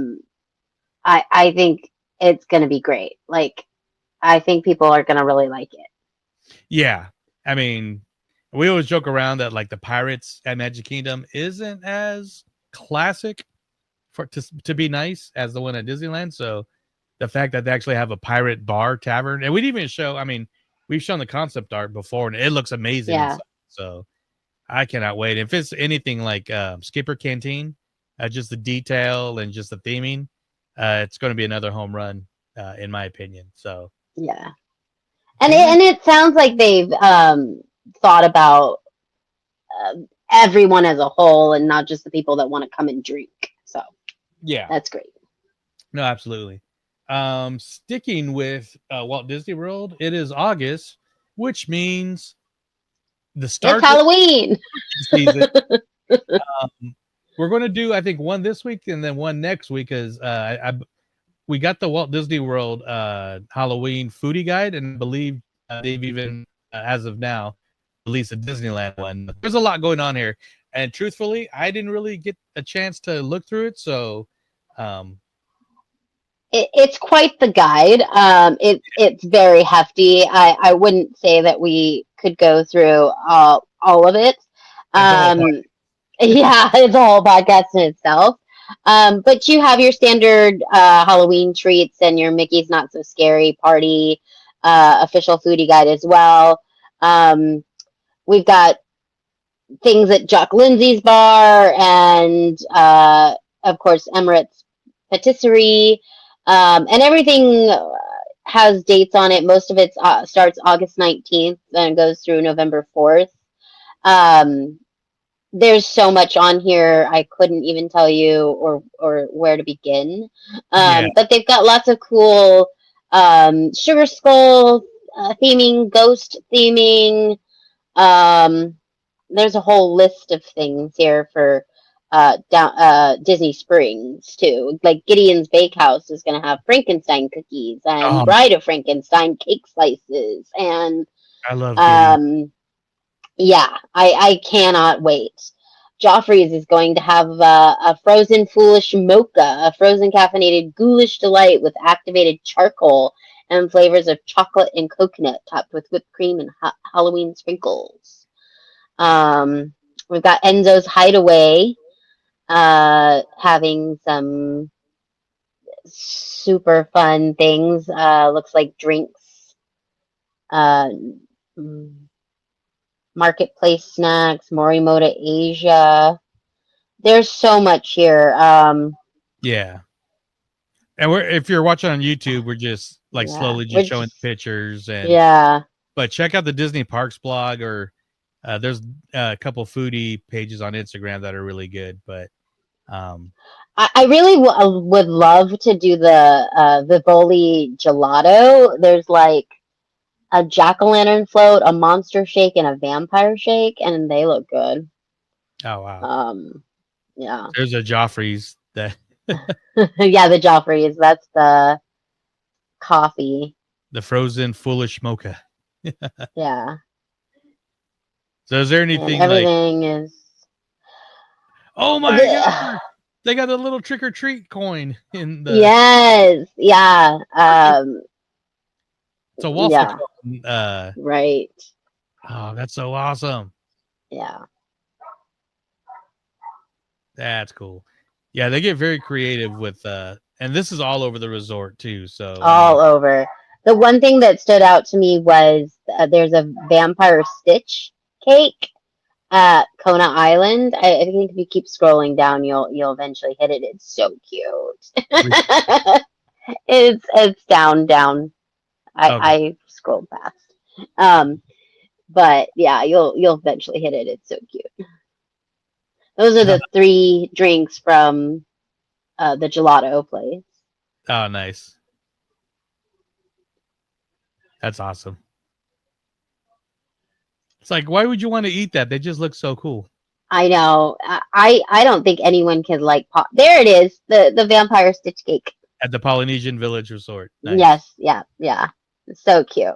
think it's going to be great. Like, I think people are going to really like it. Yeah. I mean, we always joke around that like the Pirates at Magic Kingdom isn't as classic to be nice as the one at Disneyland. So the fact that they actually have a pirate bar tavern, and we'd even show, I mean, we've shown the concept art before and it looks amazing. Yeah. Inside, so I cannot wait. If it's anything like Skipper Canteen, just the detail and just the theming, it's going to be another home run, in my opinion. So yeah, and it sounds like they've thought about everyone as a whole and not just the people that want to come and drink. So yeah, that's great. No, absolutely. Sticking with Walt Disney World, it is August, which means the start it's Halloween season. We're going to do, I think, one this week and then one next week, because we got the Walt Disney World Halloween foodie guide, and I believe they've even, as of now, released a Disneyland one. There's a lot going on here, and truthfully, I didn't really get a chance to look through it, so it's quite the guide. It's very hefty. I wouldn't say that we could go through all of it. Yeah, it's a whole podcast in itself. But you have your standard Halloween treats and your Mickey's Not So Scary Party official foodie guide as well. We've got things at Jock Lindsay's bar and, of course, Emirates Patisserie. And everything has dates on it. Most of it starts August 19th and goes through November 4th. There's so much on here, I couldn't even tell you or where to begin. But they've got lots of cool Sugar Skull theming, ghost theming. There's a whole list of things here for Disney Springs too. Like Gideon's Bakehouse is going to have Frankenstein cookies and Bride of Frankenstein cake slices, and I love Gideon. Yeah, I cannot wait. Joffrey's is going to have a frozen foolish mocha, a frozen caffeinated ghoulish delight with activated charcoal and flavors of chocolate and coconut, topped with whipped cream and Halloween sprinkles. We've got Enzo's Hideaway, having some super fun things. Looks like drinks, marketplace snacks, Morimoto Asia. There's so much here. Yeah. And if you're watching on YouTube, we're just like slowly just showing the pictures, and but check out the Disney Parks blog, or there's a couple foodie pages on Instagram that are really good. But I really would love to do the Vivoli gelato. There's like a jack-o'-lantern float, a monster shake, and a vampire shake, and they look good. Oh wow. Yeah. There's a Joffrey's that yeah, the Joffrey's. That's the coffee. The frozen foolish mocha. Yeah. So is there anything and everything is oh my god, they got a little trick or treat coin in the so Walt right. Oh, that's so awesome. Yeah. That's cool. Yeah, they get very creative with and this is all over the resort too, so all over. The one thing that stood out to me was there's a vampire Stitch cake at Kona Island. I think if you keep scrolling down, you'll eventually hit it. It's so cute. it's down. I scrolled past. But yeah, you'll eventually hit it. It's so cute. Those are the 3 drinks from the gelato place. Oh, nice. That's awesome. It's like, why would you want to eat that? They just look so cool. I know. I don't think anyone can like pop. There it is. The vampire Stitch cake at the Polynesian Village Resort. Nice. Yes. Yeah. It's so cute.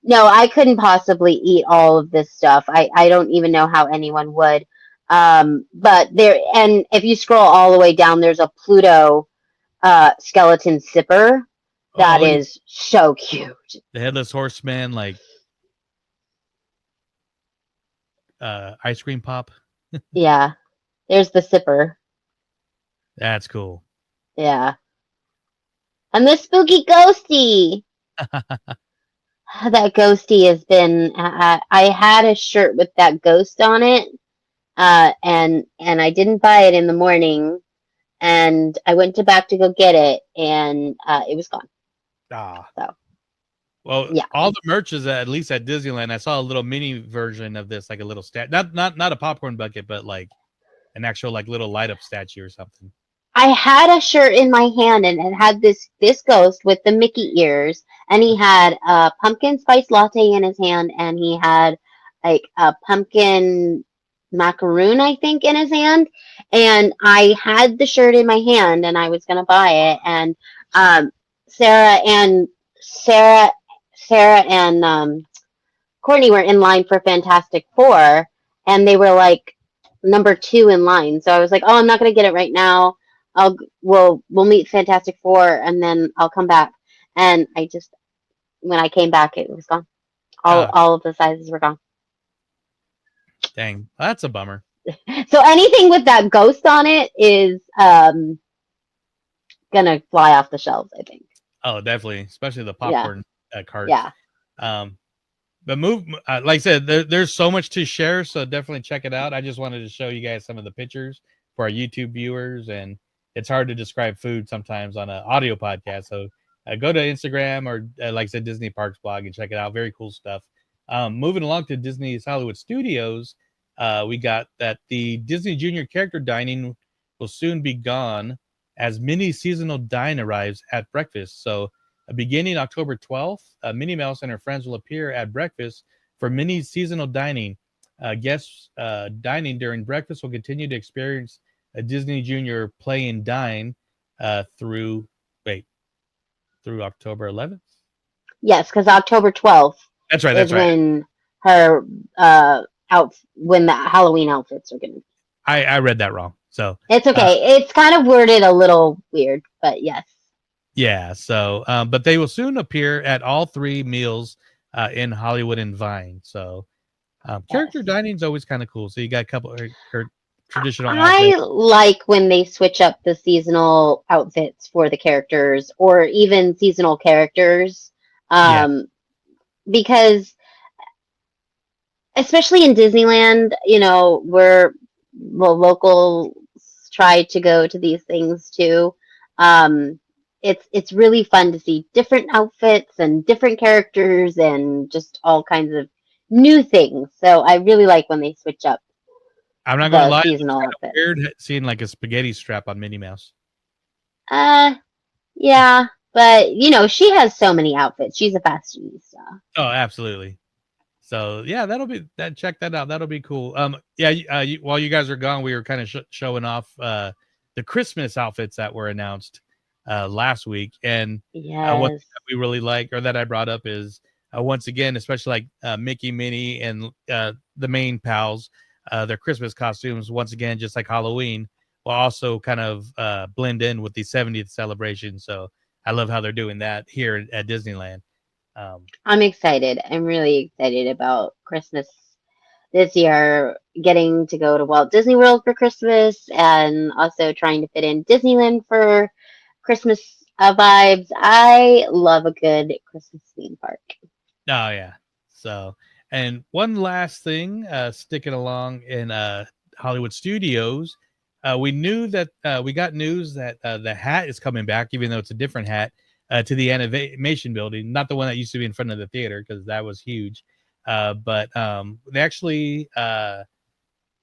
No, I couldn't possibly eat all of this stuff. I don't even know how anyone would. But there, and if you scroll all the way down, there's a Pluto skeleton sipper That is so cute. The Headless Horseman, like ice cream pop. Yeah. There's the sipper. That's cool. Yeah. And the spooky ghosty. That ghosty has been. I had a shirt with that ghost on it, and I didn't buy it in the morning, and I went back to go get it, and it was gone. So. Well, yeah. All the merch is at least at Disneyland. I saw a little mini version of this, like a little not a popcorn bucket, but like an actual like little light up statue or something. I had a shirt in my hand, and it had this ghost with the Mickey ears, and he had a pumpkin spice latte in his hand, and he had like a pumpkin macaroon, I think, in his hand. And I had the shirt in my hand, and I was gonna buy it, and Sarah and Courtney were in line for Fantastic Four, and they were like number 2 in line. So I was like, oh, I'm not gonna get it right now. We'll meet Fantastic Four, and then I'll come back. And when I came back, it was gone. All of the sizes were gone. Dang, that's a bummer. So anything with that ghost on it is gonna fly off the shelves, I think. Oh, definitely, especially the popcorn carts. Yeah. But like I said, there's so much to share, so definitely check it out. I just wanted to show you guys some of the pictures for our YouTube viewers, and it's hard to describe food sometimes on an audio podcast. So go to Instagram or, like I said, Disney Parks blog and check it out. Very cool stuff. Moving along to Disney's Hollywood Studios, we got that the Disney Junior character dining will soon be gone as Minnie Seasonal Dine arrives at breakfast. So beginning October 12th, Minnie Mouse and her friends will appear at breakfast for Minnie's Seasonal Dining. Guests dining during breakfast will continue to experience a Disney Junior play and dine through October 11th. Yes, because October 12th. That's right. When her when the Halloween outfits are gonna. I read that wrong, so it's okay. It's kind of worded a little weird, but yes. Yeah. So, but they will soon appear at all 3 meals in Hollywood and Vine. So, character dining is always kind of cool. So you got a couple traditional. I like when they switch up the seasonal outfits for the characters, or even seasonal characters, because especially in Disneyland, where locals try to go to these things too. It's really fun to see different outfits and different characters and just all kinds of new things. So I really like when they switch up. I'm not gonna lie, it's seasonal kind of outfits. weird seeing like a spaghetti strap on Minnie Mouse. Yeah, but she has so many outfits. She's a fashionista. Oh, absolutely. So yeah, check that out. That'll be cool. While you guys are gone, we were kind of showing off the Christmas outfits that were announced last week, and what we really like, or that I brought up, is once again, especially like Mickey, Minnie, and the main pals, their Christmas costumes, once again, just like Halloween, will also kind of blend in with the 70th celebration. So I love how they're doing that here at Disneyland. I'm excited. I'm really excited about Christmas this year, getting to go to Walt Disney World for Christmas, and also trying to fit in Disneyland for Christmas vibes. I love a good Christmas theme park. Oh yeah. So, and one last thing, sticking along in Hollywood Studios, we knew that we got news that the hat is coming back, even though it's a different hat, to the animation building, not the one that used to be in front of the theater, because that was huge. But they actually,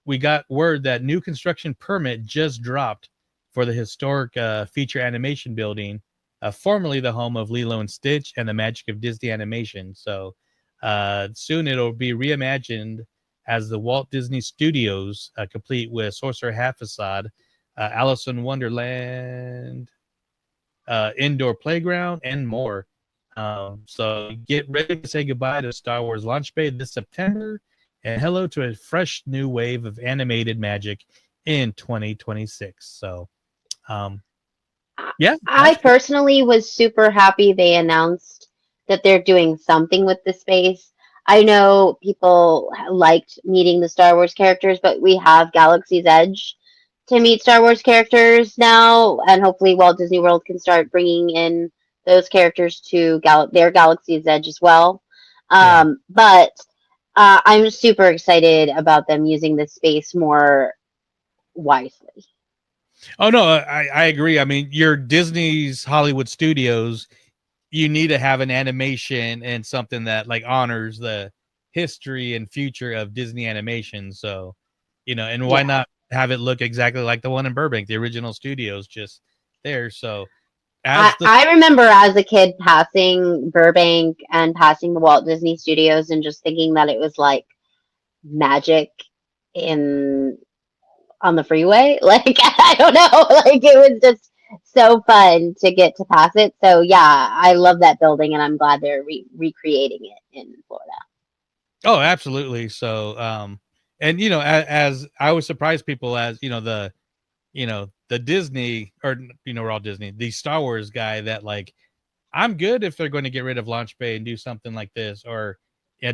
we got word that new construction permit just dropped for the historic feature animation building, formerly the home of Lilo and Stitch and the Magic of Disney Animation. So soon it'll be reimagined as the Walt Disney Studios, complete with Sorcerer Hat facade, Alice in Wonderland, indoor playground, and more. So get ready to say goodbye to Star Wars Launch Bay this September, and hello to a fresh new wave of animated magic in 2026. So Yeah. I personally was super happy they announced that they're doing something with the space. I know people liked meeting the Star Wars characters, but we have Galaxy's Edge to meet Star Wars characters now, and hopefully Walt Disney World can start bringing in those characters to their Galaxy's Edge as well. But I'm super excited about them using this space more wisely. Oh no, I agree. I mean, your Disney's Hollywood Studios, you need to have an animation and something that like honors the history and future of Disney animation. So, and why not have it look exactly like the one in Burbank, the original studios just there. So I remember as a kid passing Burbank and passing the Walt Disney Studios and just thinking that it was like magic on the freeway. Like, I don't know, like it was just so fun to get to pass it. So yeah, I love that building and I'm glad they're recreating it in Florida. Oh, absolutely. So, and as I always surprise people as the Disney or we're all Disney, the Star Wars guy that like I'm good if they're going to get rid of Launch Bay and do something like this, or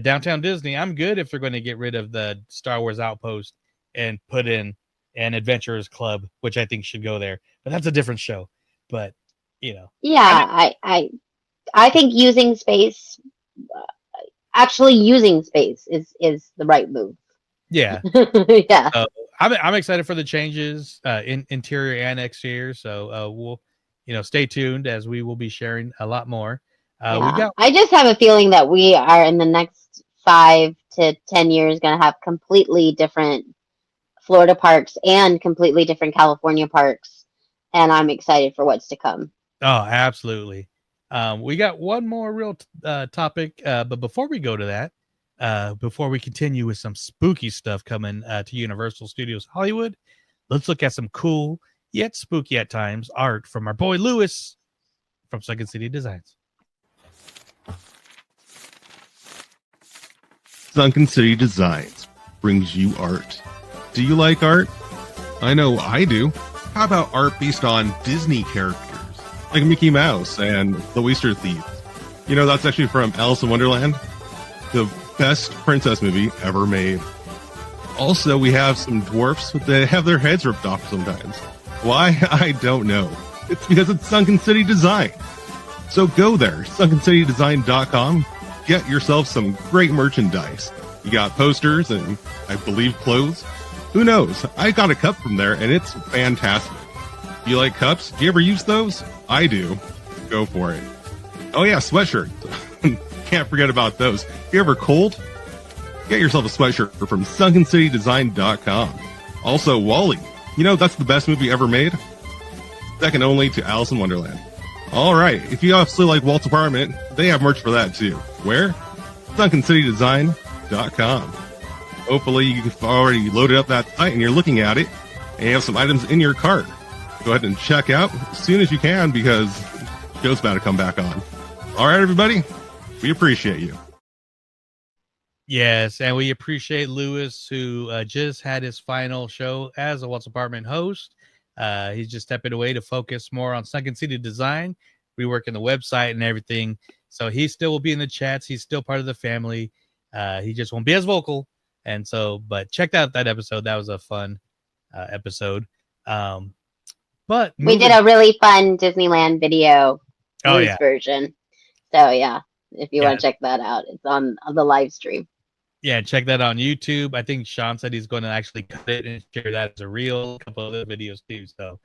Downtown Disney. I'm good if they're going to get rid of the Star Wars Outpost and put in an Adventurers Club, which I think should go there. But that's a different show. But yeah, I think using space, actually using space is the right move. Yeah. Yeah. I'm excited for the changes in interior and exterior. So we'll stay tuned as we will be sharing a lot more. I just have a feeling that we are in the next 5 to 10 years going to have completely different Florida parks and completely different California parks. And I'm excited for what's to come. Oh, absolutely. We got one more real topic. But before we go to that, before we continue with some spooky stuff coming to Universal Studios Hollywood, let's look at some cool yet spooky at times art from our boy Louis from Sunken City Designs. Sunken City Designs brings you art. Do you like art? I know I do. How about art based on Disney characters, like Mickey Mouse and the Oyster Thief? That's actually from Alice in Wonderland, the best princess movie ever made. Also, we have some dwarfs that have their heads ripped off sometimes. Why? I don't know. It's because it's Sunken City Design. So go there, sunkencitydesign.com. Get yourself some great merchandise. You got posters and, I believe, clothes. Who knows? I got a cup from there, and it's fantastic. You like cups? Do you ever use those? I do. Go for it. Oh yeah, sweatshirts. Can't forget about those. If you're ever cold, get yourself a sweatshirt from sunkencitydesign.com. Also, WALL-E. That's the best movie ever made. Second only to Alice in Wonderland. All right. If you obviously like Walt's Apartment, they have merch for that too. Where? sunkencitydesign.com. Hopefully you've already loaded up that site and you're looking at it and you have some items in your cart. Go ahead and check out as soon as you can because the show's about to come back on. All right, everybody. We appreciate you. Yes, and we appreciate Louis, who just had his final show as a Walt's Apartment host. He's just stepping away to focus more on Sunken City Design, reworking the website and everything. So he still will be in the chats. He's still part of the family. He just won't be as vocal. And so, but check out that episode. That was a fun episode. But we did a really fun Disneyland video version. So yeah, if you want to check that out, it's on the live stream. Yeah, check that on YouTube. I think Sean said he's going to actually cut it and share that as a reel, a couple other videos too. So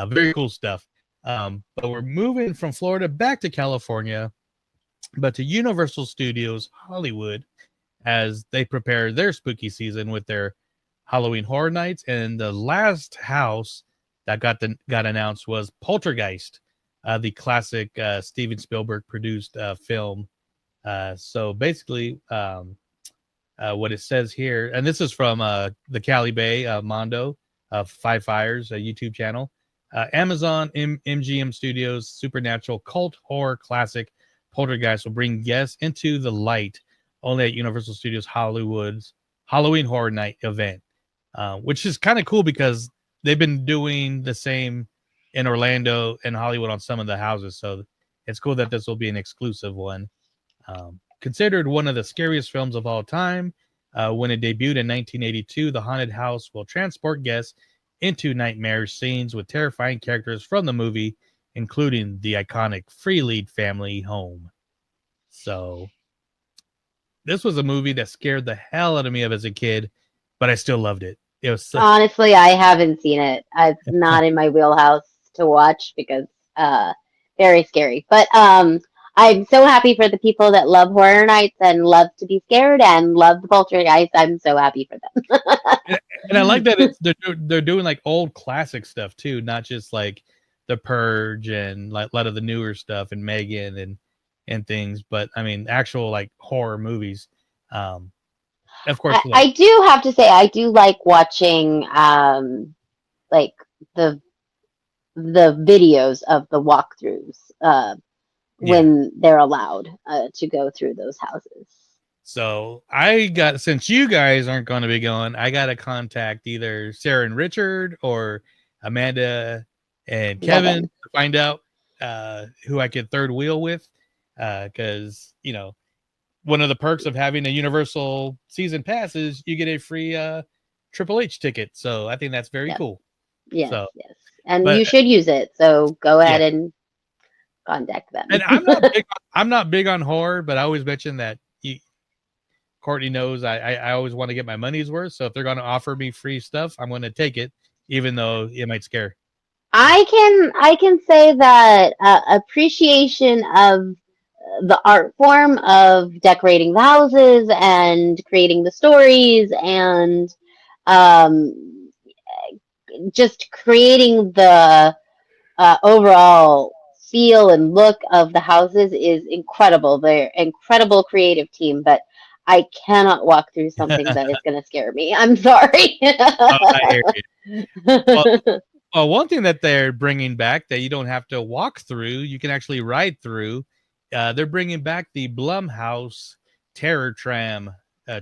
very cool stuff. But we're moving from Florida back to California, but to Universal Studios Hollywood as they prepare their spooky season with their Halloween Horror Nights. And the last house that got announced was Poltergeist, the classic Steven Spielberg produced film. So basically, what it says here, and this is from the Cali Bay Mondo Five Fires YouTube channel. Amazon MGM Studios supernatural cult horror classic Poltergeist will bring guests into the light only at Universal Studios Hollywood's Halloween Horror Night event, which is kind of cool because they've been doing the same in Orlando and Hollywood on some of the houses. So it's cool that this will be an exclusive one. Considered one of the scariest films of all time, when it debuted in 1982, the haunted house will transport guests into nightmare scenes with terrifying characters from the movie, including the iconic Freelead family home. So this was a movie that scared the hell out of me as a kid, but I still loved it. It was Honestly, I haven't seen it. It's not in my wheelhouse to watch because very scary. But I'm so happy for the people that love horror nights and love to be scared and love the poltergeist. I'm so happy for them. and I like that they're doing like old classic stuff too, not just like The Purge and like a lot of the newer stuff and Megan and things, but I mean actual like horror movies. Of course, I do have to say I do like watching like the videos of the walkthroughs when they're allowed to go through those houses. So since you guys aren't going to be going, I got to contact either Sarah and Richard or Amanda and Kevin to find out who I could third wheel with. Because, one of the perks of having a Universal season pass is you get a free Triple H ticket. So I think that's very cool. Yes, yes. And you should use it. So go ahead and contact them. And I'm not big on horror, but I always mention that Courtney knows I always want to get my money's worth. So if they're going to offer me free stuff, I'm going to take it, even though it might scare. I can say that appreciation of the art form of decorating the houses and creating the stories and just creating the overall feel and look of the houses is incredible. They're an incredible creative team, but I cannot walk through something that is going to scare me. I'm sorry. I hear you. Well, one thing that they're bringing back that you don't have to walk through, you can actually ride through. They're bringing back the Blumhouse Terror Tram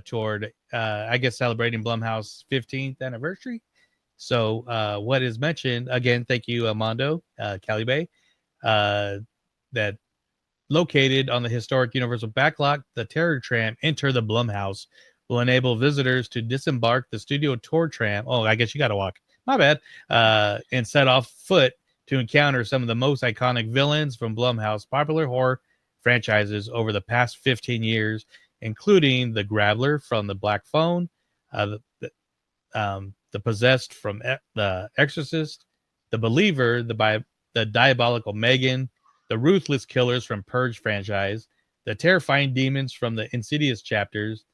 toward, I guess, celebrating Blumhouse 15th anniversary. So what is mentioned, again, thank you, Armando Calibe, that located on the historic Universal backlot, the Terror Tram Enter the Blumhouse will enable visitors to disembark the studio tour tram. Oh, I guess you got to walk. My bad. And set off foot to encounter some of the most iconic villains from Blumhouse popular horror franchises over the past 15 years, including the Graveler from the Black Phone, the Possessed from the Exorcist, the Believer, the Diabolical Megan, the Ruthless Killers from Purge franchise, the Terrifying Demons from the Insidious chapters,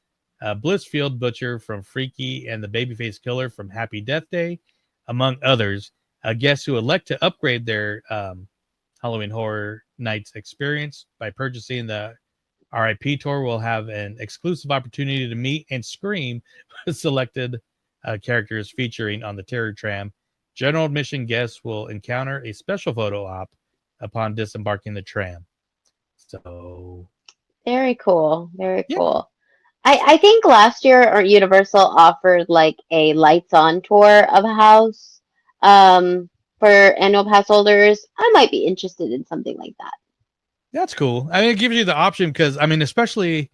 Blissfield Butcher from Freaky, and the Babyface Killer from Happy Death Day, among others. Guests who elect to upgrade their Halloween Horror Nights experience by purchasing the RIP tour will have an exclusive opportunity to meet and scream with selected characters featuring on the Terror Tram. General admission guests will encounter a special photo op upon disembarking the tram. So very cool. Very cool. I think last year Universal offered like a lights on tour of a house for annual pass holders. I might be interested in something like that. That's cool. I mean, it gives you the option because, I mean, especially,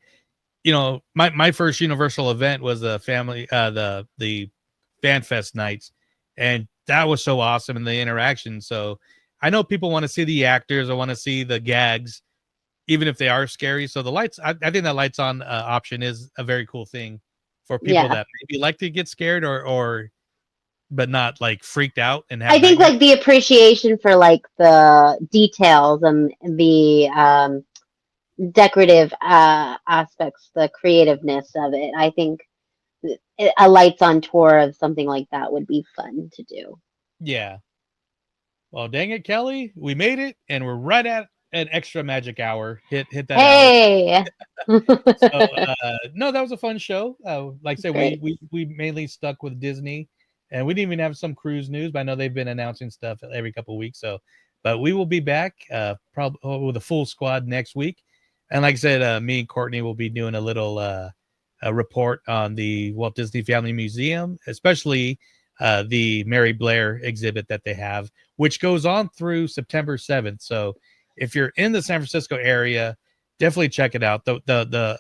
my first Universal event was the family, the Fan Fest nights, and that was so awesome and the interaction. So I know people want to see the actors. I want to see the gags, even if they are scary. So the lights, I think that lights on option is a very cool thing for people that maybe like to get scared or but not like freaked out. And I think like the appreciation for like the details and the decorative aspects, the creativeness of it. I think a lights on tour of something like that would be fun to do. Yeah. Well, dang it, Kelly, we made it, and we're right at an extra magic hour. Hit that. Hey. So, no, that was a fun show. Like I said, we mainly stuck with Disney, and we didn't even have some cruise news, but I know they've been announcing stuff every couple of weeks. So, but we will be back probably with a full squad next week. And like I said, me and Courtney will be doing a little a report on the Walt Disney Family Museum, especially the Mary Blair exhibit that they have, which goes on through September 7th. So if you're in the San Francisco area, definitely check it out. The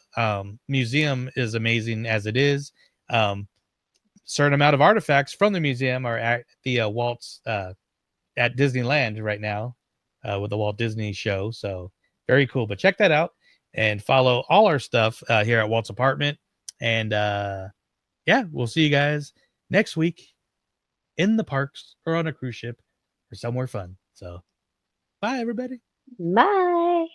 museum is amazing as it is. Certain amount of artifacts from the museum are at the Walt's at Disneyland right now with the Walt Disney show. So very cool. But check that out and follow all our stuff here at Walt's Apartment. And yeah, we'll see you guys next week in the parks or on a cruise ship or somewhere fun. So bye, everybody. Bye.